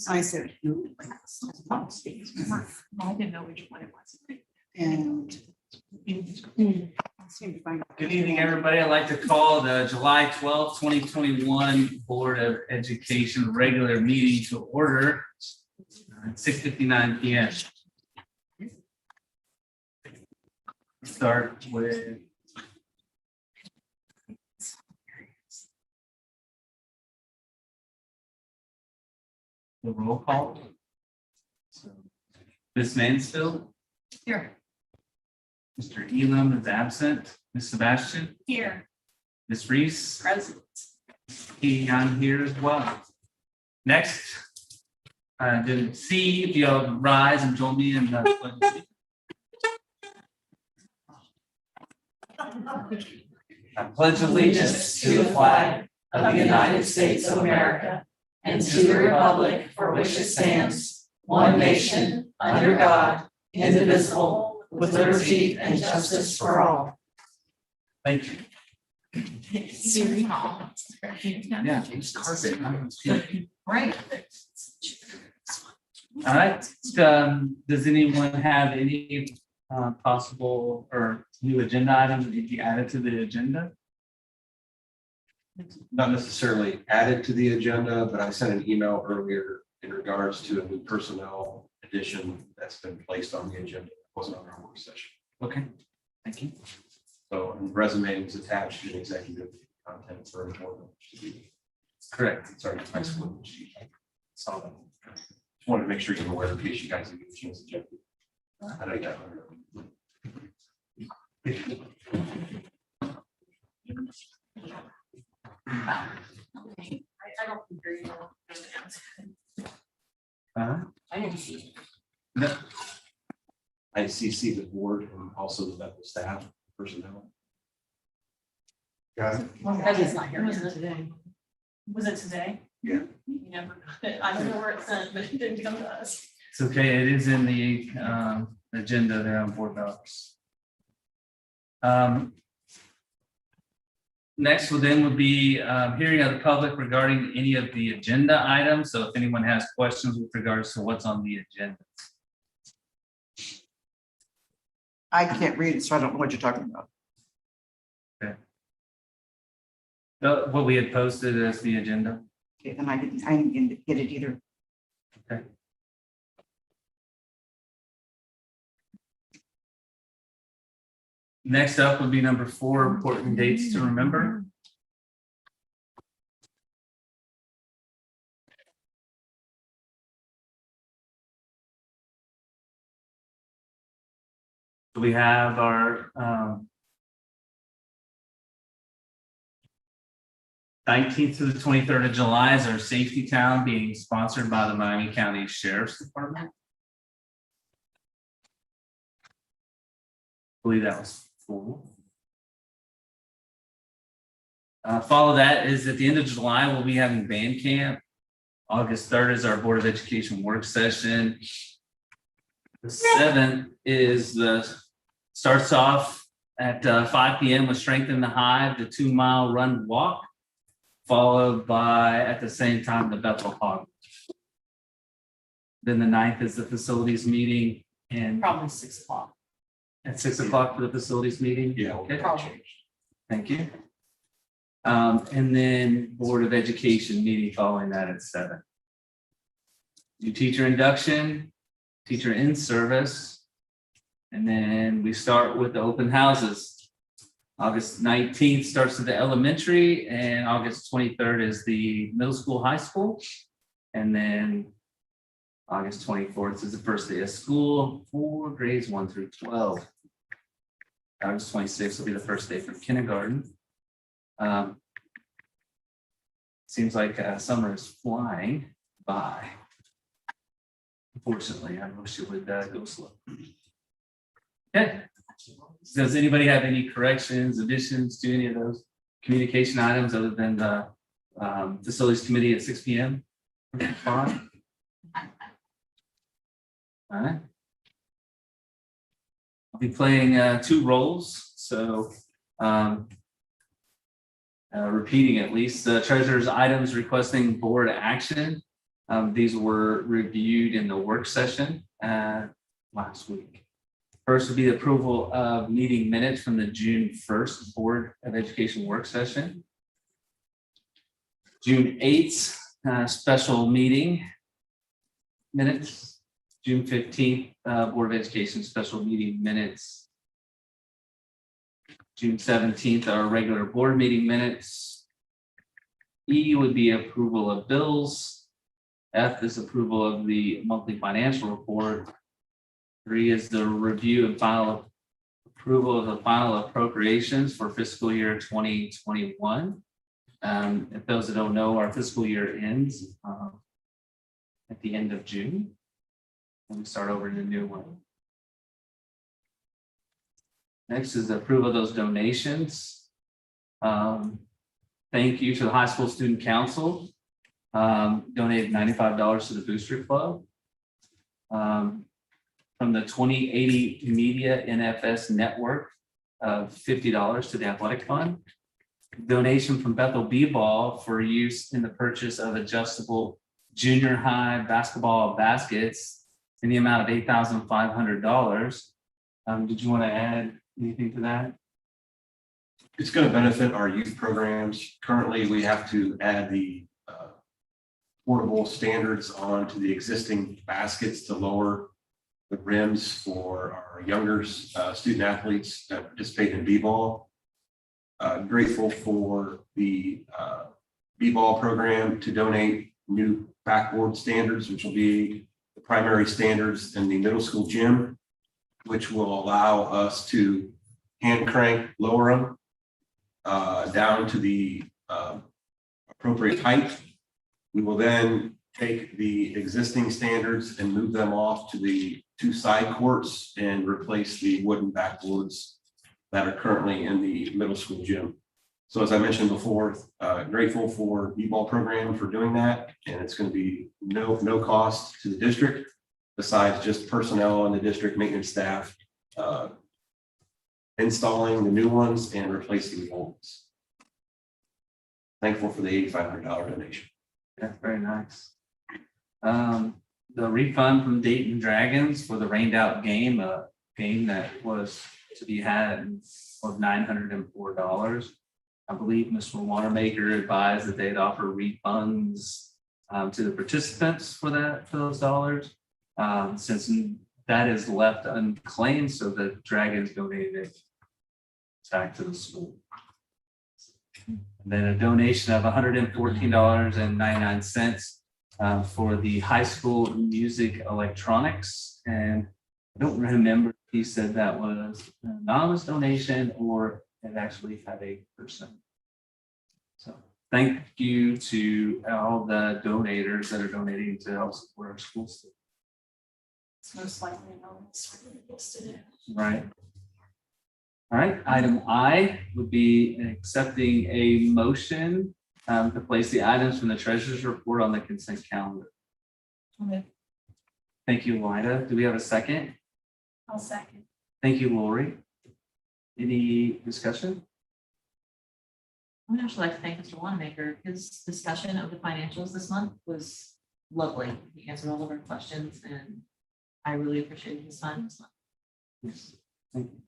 I said, who? I didn't know which one it was. And. Good evening, everybody. I'd like to call the July 12th, 2021 Board of Education regular meeting to order at 6:59 p.m. Start with the roll call. So, Ms. Mansfield, Here. Mr. Elam is absent. Ms. Sebastian, Here. Ms. Reese, Present. I'm here as well. Next, didn't see if you'll rise and join me in the pledge of allegiance. I pledge allegiance to the flag of the United States of America and to the republic for which it stands, one nation, under God, indivisible, with liberty and justice for all. Thank you. Siri Hall. Yeah, it's carpet. Right. All right. Does anyone have any possible or new agenda items that need to be added to the agenda? Not necessarily added to the agenda, but I sent an email earlier in regards to a new personnel addition that's been placed on the agenda. It wasn't on our work session. Okay, thank you. So and resume was attached to executive content for a board member to be. Correct. Sorry, I split the sheet. Saw that. Just wanted to make sure you're aware in case you guys didn't get a chance to check it. I know you got I don't agree. I didn't see. No, I CC the board and also the medical staff personnel. Got it. That is not here, wasn't it today? Was it today? Yeah. You never got it. I don't know where it's sent, but it didn't come to us. it's okay. It is in the agenda there on board docs. Next would be hearing of the public regarding any of the agenda items. So if anyone has questions with regards to what's on the agenda. I can't read it, so I don't know what you're talking about. What we had posted as the agenda. Okay, then I didn't get it either. Okay. Next up would be number 4, important dates to remember. We have our 19th to the 23rd of July is our Safety Town, being sponsored by the Miami County Sheriff's Department. I believe that was full. Follow that is at the end of July, we'll be having band camp. August 3rd is our Board of Education work session. The 7th is starts off at 5 p.m. with Strength in the Hive, the 2-mile run walk, followed by at the same time the Bethel Hog. Then the 9th is the facilities meeting, and Probably 6 o'clock. at 6 o'clock for the facilities meeting. Yeah. Okay. Probably. Thank you. And then Board of Education meeting following that at 7. Do teacher induction, teacher in service, and then we start with the open houses. August 19th starts with the elementary, and August 23rd is the middle school, high school, and then August 24th is the first day of school for grades 1 through 12. August 26th will be the first day for kindergarten. Seems like summer is flying by. Unfortunately, I wish it would go slow. Okay. Does anybody have any corrections, additions to any of those communication items other than the facilities committee at 6 p.m.? Fine. All right. I'll be playing 2 roles, so repeating at least the treasurer's items requesting board action. These were reviewed in the work session last week. First would be the approval of meeting minutes from the June 1st Board of Education work session. June 8th special meeting minutes. June 15th Board of Education special meeting minutes. June 17th, our regular board meeting minutes. E would be approval of bills. F is approval of the monthly financial report. 3 is the review and final approval of the final appropriations for fiscal year 2021. If those that don't know, our fiscal year ends at the end of June. And we start over in a new one. Next is the approval of those donations. Thank you to the High School Student Council. Donated $95 to the Booster Club. From the 2080 Media NFS Network of $50 to the Athletic Fund. Donation from Bethel B-Ball for use in the purchase of adjustable junior high basketball baskets in the amount of $8,500. Did you want to add anything to that? It's going to benefit our youth programs. Currently, we have to add the portable standards onto the existing baskets to lower the rims for our younger student athletes that participate in B-ball. Grateful for the B-ball program to donate new backboard standards, which will be the primary standards in the middle school gym, which will allow us to hand crank, lower them down to the appropriate height. We will then take the existing standards and move them off to the 2 side courts and replace the wooden backboards that are currently in the middle school gym. So as I mentioned before, grateful for B-ball program for doing that. And it's going to be no cost to the district besides just personnel in the district, maintenance staff, installing the new ones and replacing the old ones. Thankful for the $8,500 donation. Yeah, very nice. The refund from Dayton Dragons for the rained out game, a game that was to be had of $904. I believe Mr. Wanamaker advised that they'd offer refunds to the participants for those dollars. Since that is left unclaimed, so the Dragons donated it back to the school. And then a donation of $114.99 for the high school music electronics. And I don't remember if he said that was an anonymous donation or it actually had a person. So thank you to all the donators that are donating to help support our schools. It's most likely anonymous. Listed it. Right. All right, item I would be accepting a motion to place the items from the treasurer's report on the consent calendar. Okay. Thank you, Lida. Do we have a second? I'll second. Thank you, Lori. Any discussion? I would actually like to thank Mr. Wanamaker. His discussion of the financials this month was lovely. He answered all of our questions and I really appreciated his time this month. Yes. Thank you.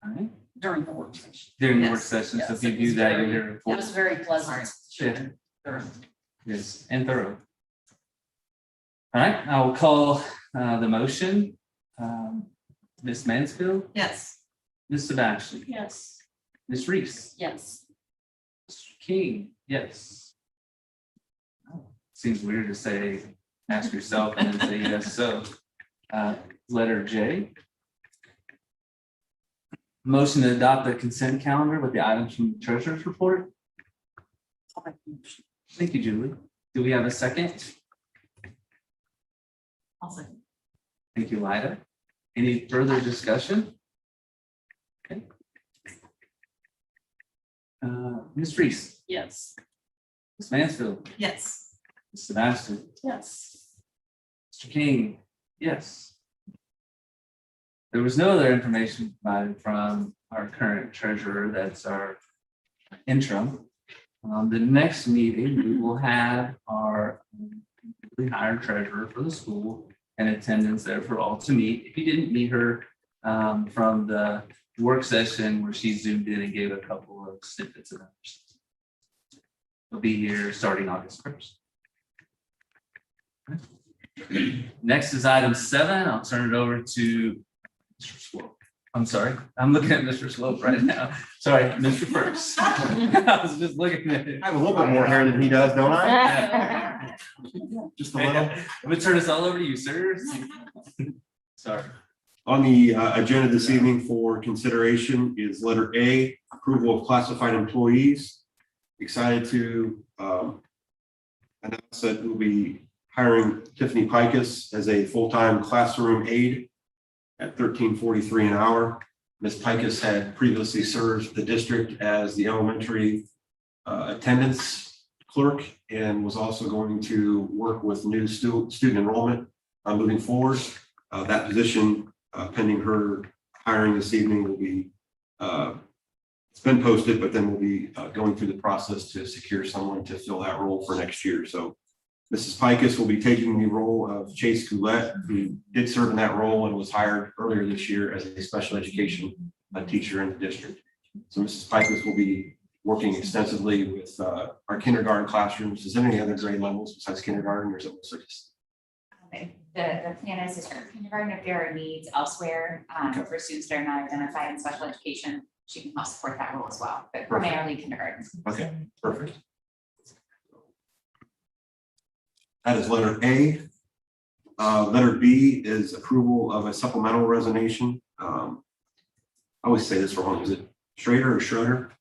All right. During the work session. During the work Yes, session, so yes, if you it do was that, very- you'll hear a It report. was very pleasant. Yeah. Yes, and thorough. All right, I will call the motion. Ms. Mansfield, Yes. Ms. Sebastian, Yes. Ms. Reese, Yes. Mr. King, yes. Seems weird to say, ask yourself and then say yes, so. Letter J. Motion to adopt the consent calendar with the items from the treasurer's report. Thank you, Julie. Do we have a second? I'll second. Thank you, Lida. Any further discussion? Okay. Ms. Reese, Yes. Ms. Mansfield, Yes. Ms. Sebastian, Yes. Mr. King, yes. There was no other information provided from our current treasurer, that's our interim. The next meeting, we will have our newly hired treasurer for the school and attendance there for all to meet. If you didn't meet her from the work session where she zoomed in and gave a couple of snippets of ours. We'll be here starting August 1st. Next is item 7. I'll turn it over to Mr. Swope. I'm sorry, I'm looking at Mr. Swope right now. Sorry, Mr. First. I was just looking at it. I have a little bit more hair than he does, don't I? Yeah. Just a little. I'm gonna turn this all over to you, sir. Sorry. On the agenda this evening for consideration is letter A, approval of classified employees. Excited to announce that we'll be hiring Tiffany Pikus as a full-time classroom aide at $13.43 an hour. Ms. Pikus had previously served the district as the elementary attendance clerk and was also going to work with new student enrollment moving forward. That position, pending her hiring this evening, will be it's been posted, but then we'll be going through the process to secure someone to fill that role for next year. So Mrs. Pikus will be taking the role of Chase Goulet, who did serve in that role and was hired earlier this year as a special education teacher in the district. So Mrs. Pikus will be working extensively with our kindergarten classrooms. Is there any other grade levels besides kindergarten, or is it mostly just? The plan is to start kindergarten. If there are needs elsewhere for students that are not identified in special education, she can help support that role as well, but primarily kindergarten. Okay, perfect. That is letter A. Letter B is approval of a supplemental resignation. I always say this wrong. Is it Schrader or Schroeder?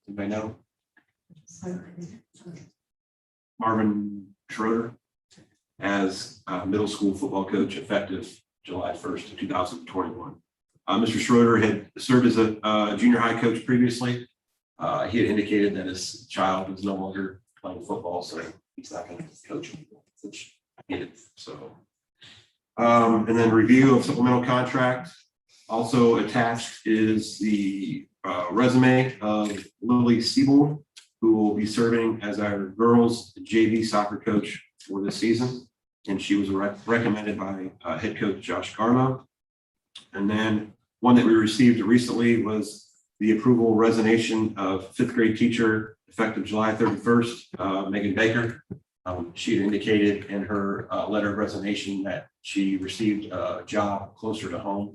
Anybody know? Marvin Schroeder as middle school football coach effective July 1st, 2021. Mr. Schroeder had served as a junior high coach previously. He had indicated that his child was no longer playing football, so he's not going to coach anymore, which I get it. So, and then review of supplemental contract. Also attached is the resume of Lily Siebel, who will be serving as our girls JV soccer coach for this season. And she was recommended by head coach Josh Garmo. And then one that we received recently was the approval resignation of 5th grade teacher effective July 31st, Megan Baker. She had indicated in her letter of resignation that she received a job closer to home.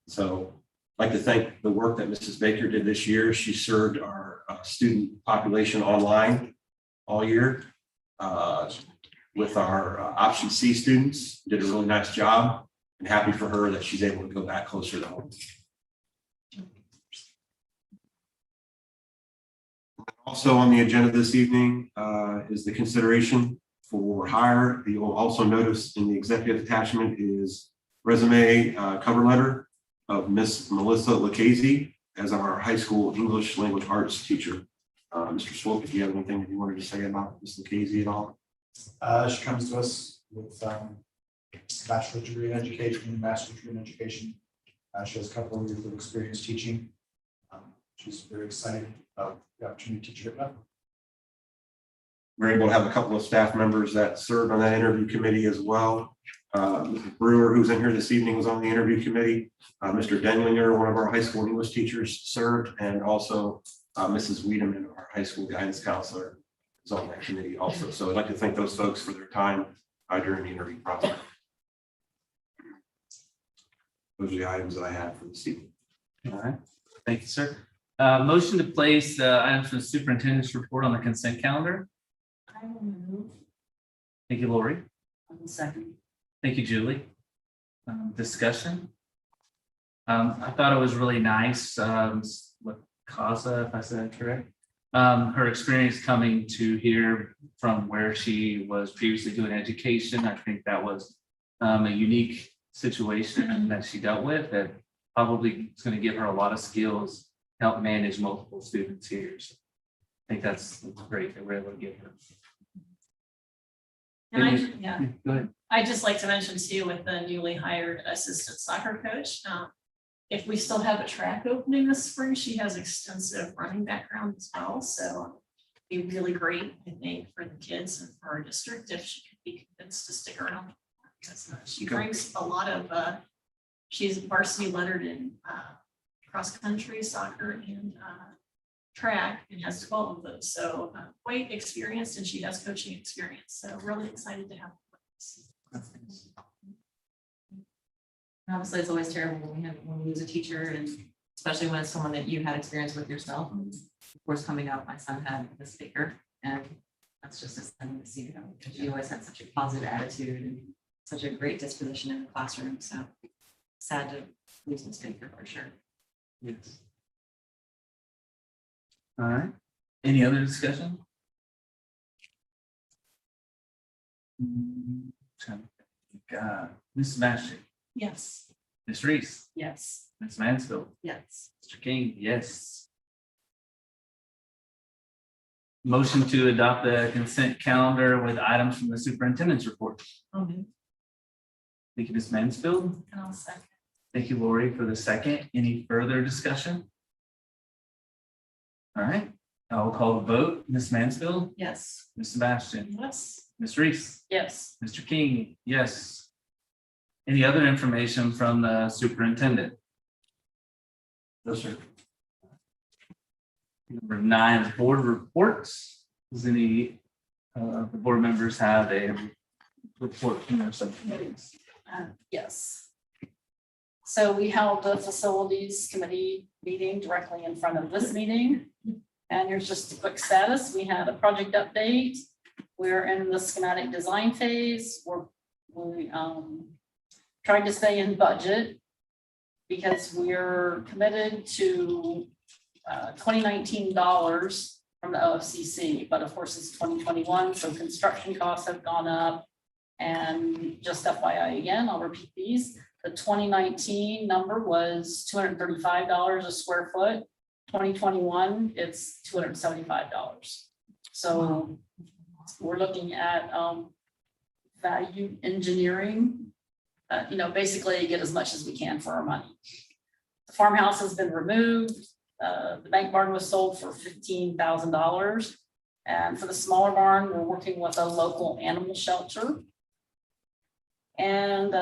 So I'd like to thank the work that Mrs. Baker did this year. She served our student population online all year with our option C students, did a really nice job, and happy for her that she's able to go back closer to home. Also on the agenda this evening is the consideration for hire. You will also notice in the executive attachment is resume cover letter of Miss Melissa Lucchese as our high school English language arts teacher. Mr. Swope, if you have anything that you wanted to say about Miss Lucchese at all? She comes to us with bachelor's degree in education, master's degree in education. She has a couple of years of experience teaching. She's very excited about the opportunity to teach her about. We're able to have a couple of staff members that served on that interview committee as well. Mrs. Brewer, who's in here this evening, was on the interview committee. Mr. Denlinger, one of our high school English teachers, served, and also Mrs. Wiedemann, our high school guidance counselor, is on that committee also. So I'd like to thank those folks for their time during the interview process. Those are the items that I have for this evening. All right, thank you, sir. Motion to place items for the superintendent's report on the consent calendar. I will move Thank you, Lori. on the second. Thank you, Julie. Discussion. I thought it was really nice. What Kaza, if I said that correct. Her experience coming to here from where she was previously doing education. I think that was a unique situation that she dealt with that probably is going to give her a lot of skills to help manage multiple students here. So I think that's great that we're able to get her. And Go ahead. I'd just like to mention too, with the newly hired assistant soccer coach, if we still have a track opening this spring, she has extensive running background as well, so it'd be really great, I think, for the kids and for our district if she could be convinced to stick around. Because she brings a lot of, she's varsity lettered in cross-country, soccer, and track, and has 12 of those, so quite experienced, and she has coaching experience, so really excited to have her. Obviously, it's always terrible when we lose a teacher, and especially when it's someone that you had experience with yourself. And of course, coming up, my son had a speaker, and that's just exciting to see her, because she always had such a positive attitude and such a great disposition in the classroom. So sad to lose a speaker for sure. Yes. All right. Any other discussion? Ms. Master, Yes. Ms. Reese, Yes. Ms. Mansfield, Yes. Mr. King, yes. Motion to adopt the consent calendar with items from the superintendent's report. And Thank you, Ms. Mansfield. I'll second. Thank you, Lori, for the second. Any further discussion? All right, I will call the vote. Ms. Mansfield, Yes. Ms. Sebastian, Yes. Ms. Reese, Yes. Mr. King, yes. Any other information from the superintendent? No, sir. Number 9 is board reports. Does any of the board members have a report from their subcommittees? Yes. So we held the facilities committee meeting directly in front of this meeting. And here's just a quick status. We had a project update. We're in the schematic design phase. We trying to stay in budget because we're committed to 2019 dollars from the OFCC, but of course it's 2021, so construction costs have gone up. And just FYI again, I'll repeat these. The 2019 number was $235 a square foot. 2021, it's $275. So we're looking at value engineering, basically get as much as we can for our money. The farmhouse has been removed. The bank barn was sold for $15,000. And for the smaller barn, we're working with a local animal shelter. And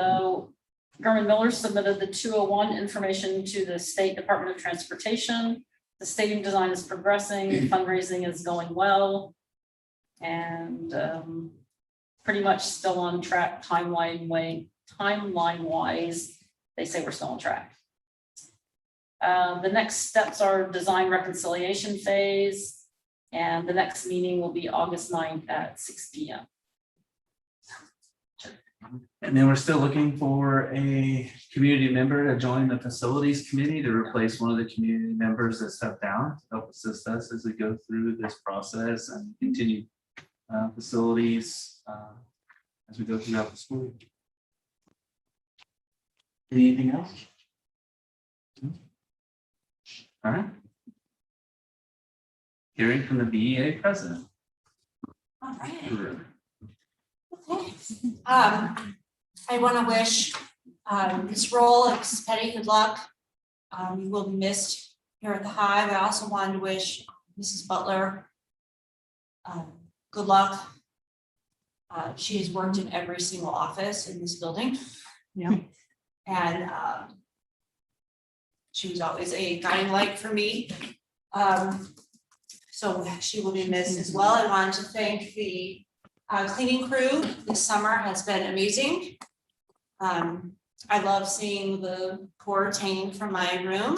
German Miller submitted the 201 information to the State Department of Transportation. The stadium design is progressing, fundraising is going well. And pretty much still on track timeline wise, they say we're still on track. The next steps are design reconciliation phase, and the next meeting will be August 9th at 6 p.m. And then we're still looking for a community member to join the facilities committee to replace one of the community members that stepped down to help assist us as we go through this process and continue facilities as we go throughout the school. Anything else? All right. Hearing from the BEA president. All right. I want to wish Ms. Roll and Mrs. Petty good luck. You will be missed here at the Hive. I also wanted to wish Mrs. Butler good luck. She has worked in every single office in this building. Yeah. And she was always a guiding light for me. So she will be missed as well. I wanted to thank the cleaning crew this summer has been amazing. I love seeing the core taint from my room.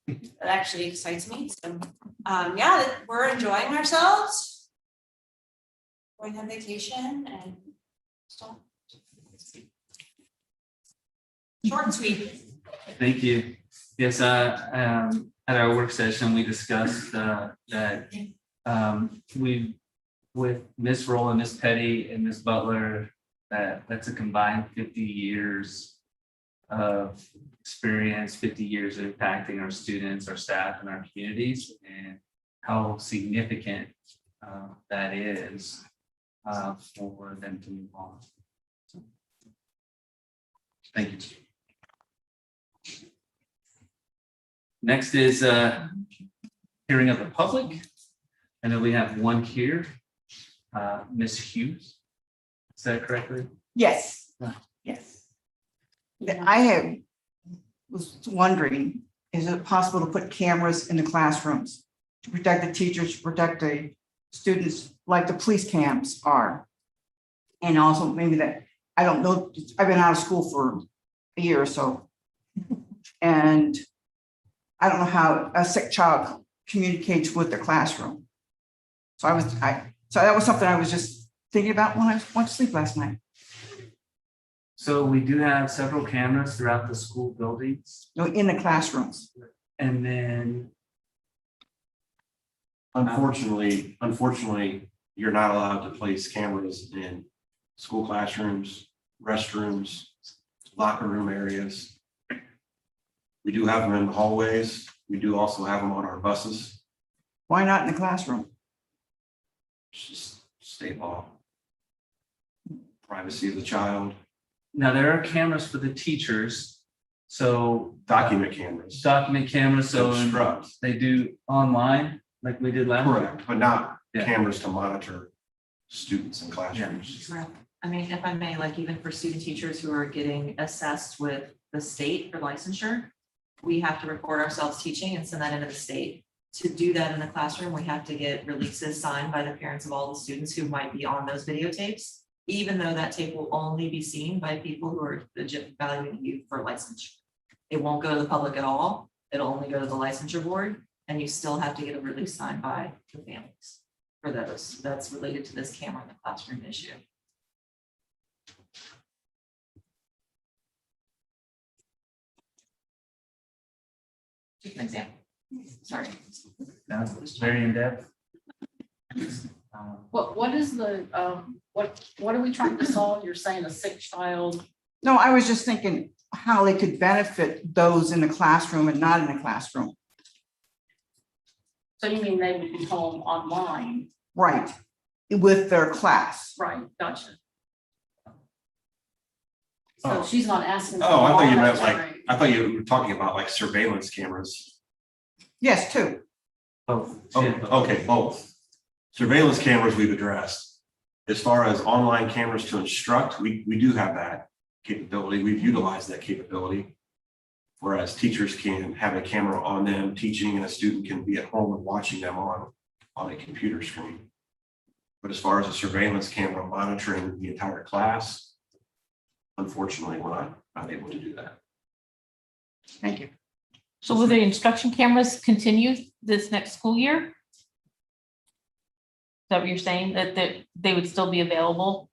That actually excites me. So, yeah, we're enjoying ourselves. Going on vacation and stuff. Short and sweet. Thank you. Yes, at our work session, we discussed that we, with Ms. Roll and Ms. Petty and Ms. Butler, that's a combined 50 years of experience, 50 years of impacting our students, our staff, and our communities, and how significant that is for them to move on. So, thank you. Next is hearing of the public. I know we have one here, Ms. Hughes. Is that correctly? Yes, yes. Was wondering, is it possible to put cameras in the classrooms to protect the teachers, to protect the students, like the police cams are? And also maybe that, I don't know, I've been out of school for a year or so. And I don't know how a sick child communicates with the classroom. So so that was something I was just thinking about when I went to sleep last night. So we do have several cameras throughout the school buildings, No, in the classrooms. and then Unfortunately, you're not allowed to place cameras in school classrooms, restrooms, locker room areas. We do have them in the hallways. We do also have them on our buses. Why not in the classroom? It's just state law. Privacy of the child, now there are cameras for the teachers. So document cameras. document cameras, so Obstruct. they do online like we did last year. Correct, but not Yeah. cameras to monitor students in classrooms. Right. I mean, if I may, like even for student teachers who are getting assessed with the state for licensure, we have to record ourselves teaching and send that into the state. To do that in the classroom, we have to get releases signed by the parents of all the students who might be on those videotapes, even though that tape will only be seen by people who are legit evaluating you for licensure. It won't go to the public at all. It'll only go to the licensure board, and you still have to get a release signed by the families for those. That's related to this camera in the classroom issue. Just an example. Sorry. That's very in depth. What is the, what are we trying to solve? You're saying a sick child. No, I was just thinking how they could benefit those in the classroom and not in the classroom. So you mean they would be home online? Right, with their class. Right, gotcha. Oh. So she's not asking. Oh, I thought you meant Right. like, I thought you were talking about like surveillance cameras. Yes, too. Both. Oh, okay, both. Surveillance cameras we've addressed. As far as online cameras to instruct, we do have that capability. We've utilized that capability. Whereas teachers can have a camera on them teaching and a student can be at home and watching them on a computer screen. But as far as a surveillance camera monitoring the entire class, unfortunately, we're not able to do that. Thank you. So will the instruction cameras continue this next school year? Is that what you're saying, that they would still be available?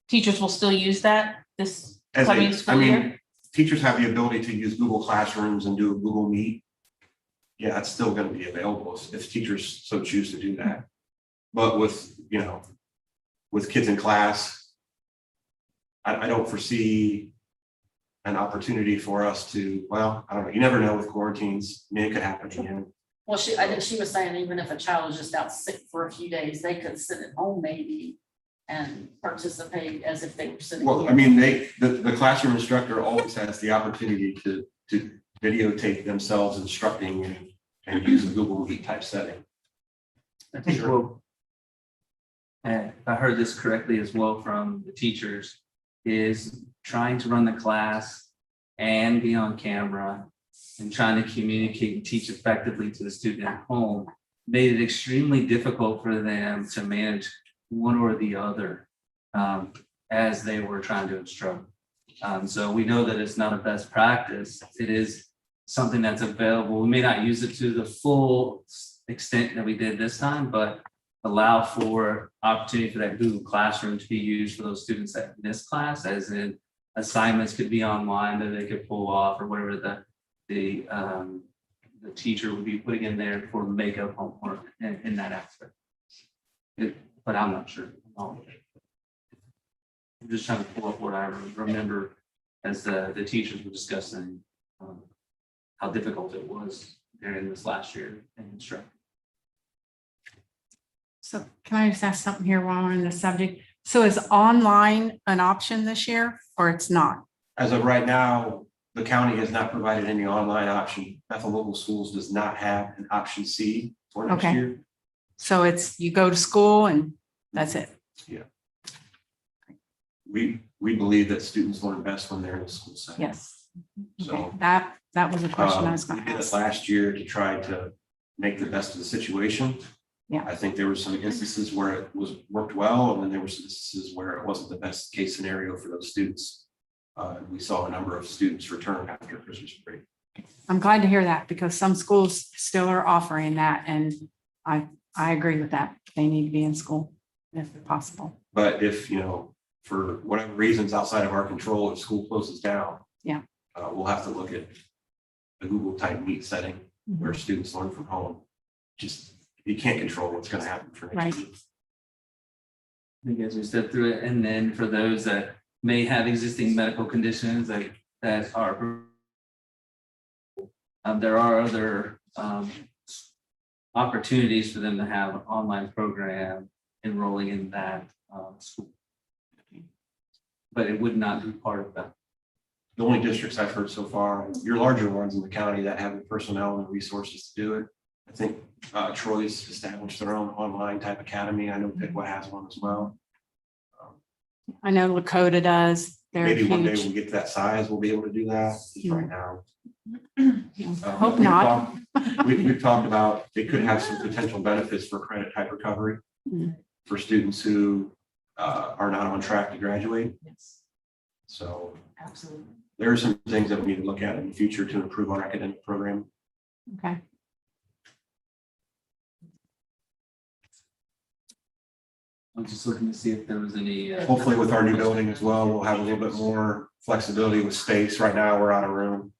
Teachers will still use that this coming school year? Teachers have the ability to use Google Classrooms and do a Google Meet. Yeah, it's still going to be available if teachers so choose to do that. But with kids in class, I don't foresee an opportunity for us to, well, I don't know, you never know with quarantines, I mean, it could happen again. Well, I think she was saying even if a child is just out sick for a few days, they could sit at home maybe and participate as if they were sitting. Well, here. I mean, the classroom instructor always has the opportunity to videotape themselves instructing and use a Google Meet type setting. I think if I heard this correctly as well from the teachers, is trying to run the class and be on camera and trying to communicate and teach effectively to the student at home made it extremely difficult for them to manage one or the other as they were trying to instruct. So we know that it's not a best practice. It is something that's available. We may not use it to the full extent that we did this time, but allow for opportunity for that Google Classroom to be used for those students that miss class, as in assignments could be online that they could pull off or whatever the teacher would be putting in there for makeup homework in that aspect. But I'm not sure. I'm just trying to pull up what I remember as the teachers were discussing how difficult it was during this last year in instructing. So can I just ask something here while we're on the subject? So is online an option this year or it's not? As of right now, the county has not provided any online option. Bethel Local Schools does not have an option C for next Okay. year. So it's, you go to school and that's it. We believe that students learn best when they're in a school setting. Yes. So. Okay. That was a question I was We going to did it ask. last year to try to make the best of the situation. Yeah. I think there were some instances where it worked well, and then there were some instances where it wasn't the best case scenario for those students. We saw a number of students return after Christmas break. I'm glad to hear that because some schools still are offering that and I agree with that. They need to be in school if possible. But if, for whatever reasons outside of our control, if school closes down. Yeah. We'll have to look at the Google type meet setting where students learn from home. Just, you can't control what's going to happen for next Right. week. I think as we step through it, and then for those that may have existing medical conditions that are there are other opportunities for them to have an online program enrolling in that school. But it would not be part of that. The only districts I've heard so far, your larger ones in the county that have the personnel and resources to do it. I think Troy's established their own online type academy. I know Piqua has one as well. I know Lakota does. They're Maybe one day huge. we'll get to that size, we'll be able to do that. Just right now. Hope we've not. We've talked about, it could have some potential benefits for credit type recovery Mhm. for students who are not on track to graduate. Yes, So absolutely. there are some things that we need to look at in the future to improve our academic program. Okay. I'm just looking to see if there was any. Hopefully with our new building as well, we'll have a little bit more flexibility with space. Right now, we're out of room.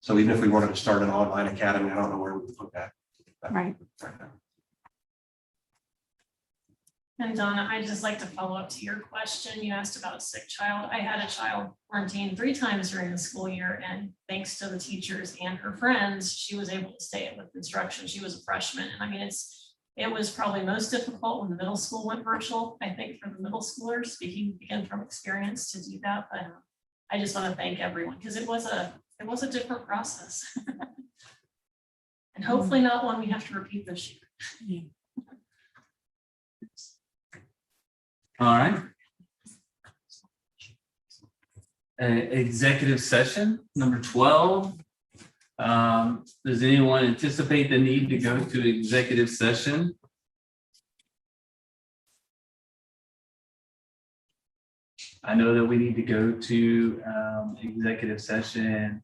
So even if we wanted to start an online academy, I don't know where we would put that. Right. And Donna, I'd just like to follow up to your question. You asked about a sick child. I had a child quarantined 3 times during the school year, and thanks to the teachers and her friends, she was able to stay with instruction. She was a freshman. And I mean, it was probably most difficult when the middle school went virtual. I think for the middle schoolers, speaking again from experience, to do that. But I just want to thank everyone because it was a different process. And hopefully not one we have to repeat this year. All right. Executive session number 12. Does anyone anticipate the need to go to executive session? I know that we need to go to executive session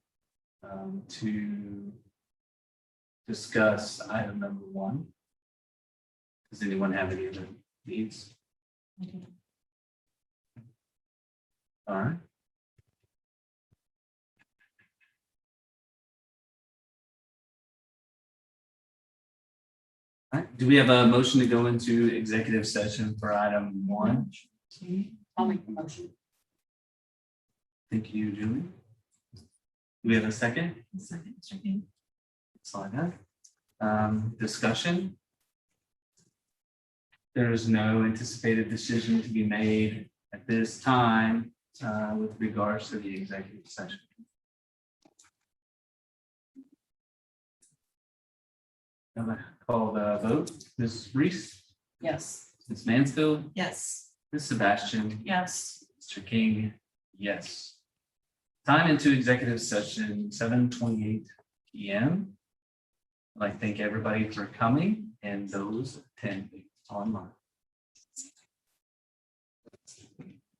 to discuss item number 1. Does anyone have any other needs? All right. All right, do we have a motion to go into executive session for item 1? I'll make the motion. Thank you, Julie. Do we have a second? Second, Mr. King. That's all I have. Discussion. There is no anticipated decision to be made at this time with regards to the executive session. I'm gonna call the vote. Ms. Reese, Yes. Ms. Mansfield, Yes. Ms. Sebastian, Yes. Mr. King, yes. Time into executive session, 7:28 p.m. I'd like to thank everybody for coming and those attending online.